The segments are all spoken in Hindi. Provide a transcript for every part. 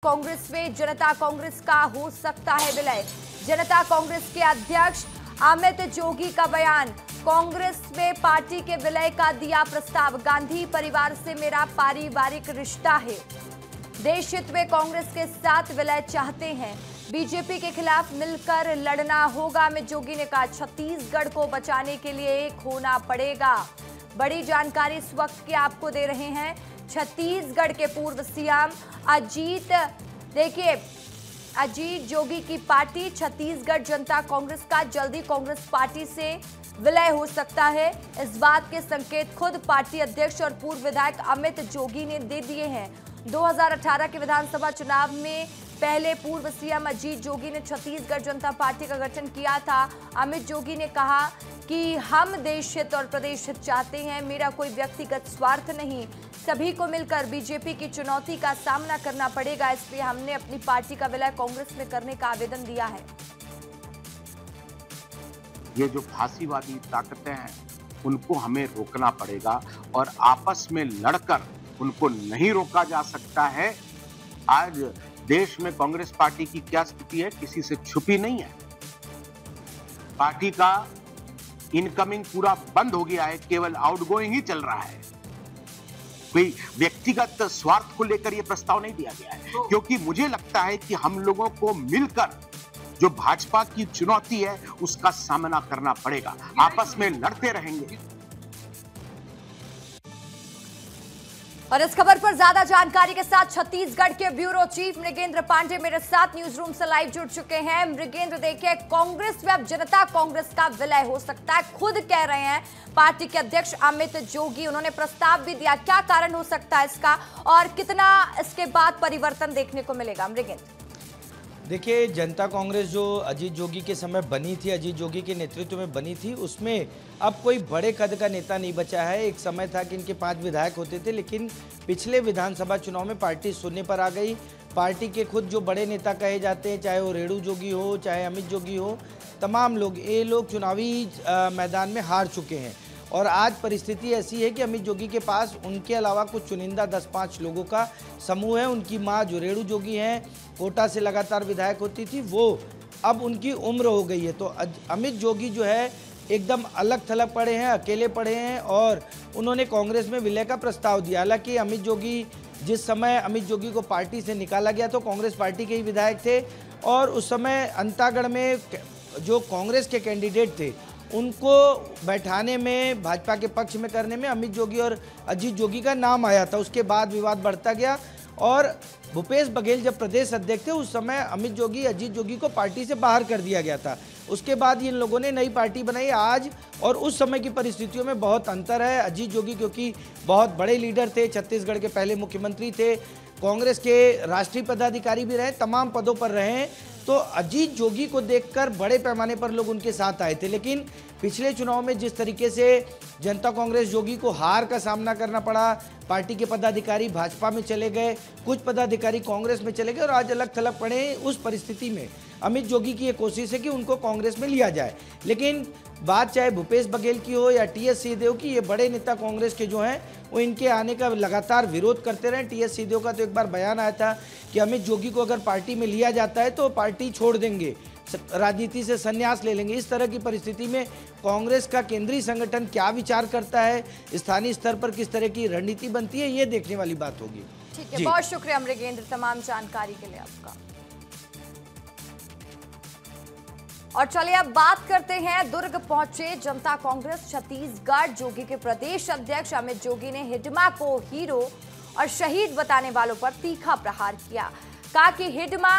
कांग्रेस में जनता कांग्रेस का हो सकता है विलय। जनता कांग्रेस के अध्यक्ष अमित जोगी का बयान। कांग्रेस में पार्टी के विलय का दिया प्रस्ताव। गांधी परिवार से मेरा पारिवारिक रिश्ता है। देश हित में कांग्रेस के साथ विलय चाहते हैं। बीजेपी के खिलाफ मिलकर लड़ना होगा। अमित जोगी ने कहा छत्तीसगढ़ को बचाने के लिए एक होना पड़ेगा। बड़ी जानकारी इस वक्त की आपको दे रहे हैं छत्तीसगढ़ के पूर्व सीएम अजीत। देखिए, अजीत जोगी की पार्टी छत्तीसगढ़ जनता कांग्रेस का जल्दी कांग्रेस पार्टी से विलय हो सकता है। इस बात के संकेत खुद पार्टी अध्यक्ष और पूर्व विधायक अमित जोगी ने दे दिए हैं। 2018 के विधानसभा चुनाव में पहले पूर्व सीएम अजीत जोगी ने छत्तीसगढ़ जनता पार्टी का गठन किया था। अमित जोगी ने कहा कि हम देश हित और प्रदेश हित चाहते हैं। मेरा कोई व्यक्तिगत स्वार्थ नहीं। सभी को मिलकर बीजेपी की चुनौती का सामना करना पड़ेगा, इसलिए हमने अपनी पार्टी का विलय कांग्रेस में करने का आवेदन दिया है। ये जो फांसीवादी ताकतें हैं उनको हमें रोकना पड़ेगा और आपस में लड़कर उनको नहीं रोका जा सकता है। आज देश में कांग्रेस पार्टी की क्या स्थिति है किसी से छुपी नहीं है। पार्टी का इनकमिंग पूरा बंद हो गया है, केवल आउटगोइंग ही चल रहा है। कोई व्यक्तिगत स्वार्थ को लेकर यह प्रस्ताव नहीं दिया गया है, क्योंकि मुझे लगता है कि हम लोगों को मिलकर जो भाजपा की चुनौती है उसका सामना करना पड़ेगा। आपस में लड़ते रहेंगे। और इस खबर पर ज्यादा जानकारी के साथ छत्तीसगढ़ के ब्यूरो चीफ मृगेंद्र पांडे मेरे साथ न्यूज रूम से लाइव जुड़ चुके हैं। मृगेंद्र, देखिए, कांग्रेस में अब जनता कांग्रेस का विलय हो सकता है, खुद कह रहे हैं पार्टी के अध्यक्ष अमित जोगी। उन्होंने प्रस्ताव भी दिया। क्या कारण हो सकता है इसका और कितना इसके बाद परिवर्तन देखने को मिलेगा? मृगेंद्र, देखिए, जनता कांग्रेस जो अजीत जोगी के समय बनी थी, अजीत जोगी के नेतृत्व में बनी थी, उसमें अब कोई बड़े कद का नेता नहीं बचा है। एक समय था कि इनके 5 विधायक होते थे, लेकिन पिछले विधानसभा चुनाव में पार्टी शून्य पर आ गई। पार्टी के खुद जो बड़े नेता कहे जाते हैं, चाहे वो रेणु जोगी हो, चाहे अमित जोगी हो, तमाम लोग ये लोग चुनावी मैदान में हार चुके हैं। और आज परिस्थिति ऐसी है कि अमित जोगी के पास उनके अलावा कुछ चुनिंदा 10-5 लोगों का समूह है। उनकी मां जो रेणु जोगी हैं, कोटा से लगातार विधायक होती थी, वो अब उनकी उम्र हो गई है। तो अमित जोगी जो है एकदम अलग थलग पड़े हैं, अकेले पड़े हैं और उन्होंने कांग्रेस में विलय का प्रस्ताव दिया। हालांकि अमित जोगी, जिस समय अमित जोगी को पार्टी से निकाला गया तो कांग्रेस पार्टी के ही विधायक थे और उस समय अंतागढ़ में जो कांग्रेस के कैंडिडेट थे उनको बैठाने में, भाजपा के पक्ष में करने में अमित जोगी और अजीत जोगी का नाम आया था। उसके बाद विवाद बढ़ता गया और भूपेश बघेल जब प्रदेश अध्यक्ष थे उस समय अमित जोगी, अजीत जोगी को पार्टी से बाहर कर दिया गया था। उसके बाद इन लोगों ने नई पार्टी बनाई। आज और उस समय की परिस्थितियों में बहुत अंतर है। अजीत जोगी क्योंकि बहुत बड़े लीडर थे, छत्तीसगढ़ के पहले मुख्यमंत्री थे, कांग्रेस के राष्ट्रीय पदाधिकारी भी रहे, तमाम पदों पर रहे, तो अजीत जोगी को देखकर बड़े पैमाने पर लोग उनके साथ आए थे। लेकिन पिछले चुनाव में जिस तरीके से जनता कांग्रेस जोगी को हार का सामना करना पड़ा, पार्टी के पदाधिकारी भाजपा में चले गए, कुछ पदाधिकारी कांग्रेस में चले गए और आज अलग थलग पड़े। उस परिस्थिति में अमित जोगी की ये कोशिश है कि उनको कांग्रेस में लिया जाए। लेकिन बात चाहे भूपेश बघेल की हो या टीएस सिंहदेव की, ये बड़े नेता कांग्रेस के जो हैं वो इनके आने का लगातार विरोध करते रहे। टीएस सिंहदेव का तो एक बार बयान आया था कि अमित जोगी को अगर पार्टी में लिया जाता है तो पार्टी छोड़ देंगे, राजनीति से संन्यास ले लेंगे। इस तरह की परिस्थिति में कांग्रेस का केंद्रीय संगठन क्या विचार करता है, स्थानीय स्तर पर किस तरह की रणनीति बनती है, ये देखने वाली बात होगी। ठीक है, बहुत शुक्रिया मृगेंद्र तमाम जानकारी के लिए आपका। और चलिए अब बात करते हैं दुर्ग पहुंचे जनता कांग्रेस छत्तीसगढ़। जोगी के प्रदेश अध्यक्ष अमित जोगी ने हिडमा को हीरो और शहीद बताने वालों पर तीखा प्रहार किया। कहा कि Hidma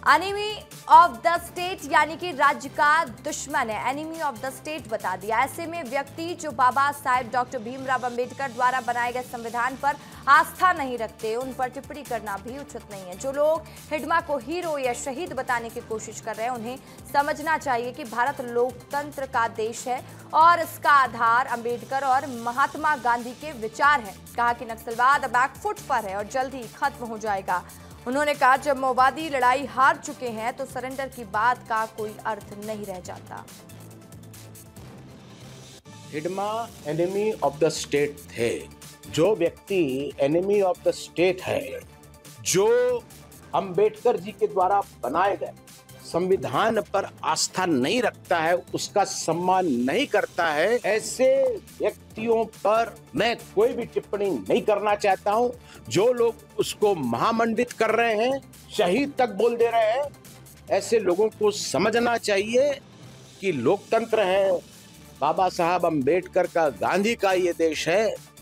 enemy of the state यानी कि राज्य का दुश्मन है, एनिमी ऑफ द स्टेट बता दिया। ऐसे में व्यक्ति जो बाबा साहेब डॉक्टर भीमराव अंबेडकर द्वारा बनाए गए संविधान पर आस्था नहीं रखते, उन पर टिप्पणी करना भी उचित नहीं है। जो लोग हिडमा को हीरो या शहीद बताने की कोशिश कर रहे हैं उन्हें समझना चाहिए कि भारत लोकतंत्र का देश है और इसका आधार अंबेडकर और महात्मा गांधी के विचार है। कहा कि नक्सलवाद अब बैकफुट पर है और जल्द ही खत्म हो जाएगा। उन्होंने कहा जब माओवादी लड़ाई हार चुके हैं तो सरेंडर की बात का कोई अर्थ नहीं रह जाता। Hidma enemy of the state थे। जो व्यक्ति एनिमी ऑफ द स्टेट है जो अंबेडकर जी के द्वारा बनाए गए संविधान पर आस्था नहीं रखता है, उसका सम्मान नहीं करता है, ऐसे व्यक्तियों पर मैं कोई भी टिप्पणी नहीं करना चाहता हूं। जो लोग उसको महामंडित कर रहे हैं, शहीद तक बोल दे रहे हैं, ऐसे लोगों को समझना चाहिए कि लोकतंत्र है, बाबा साहब अंबेडकर का, गांधी का ये देश है।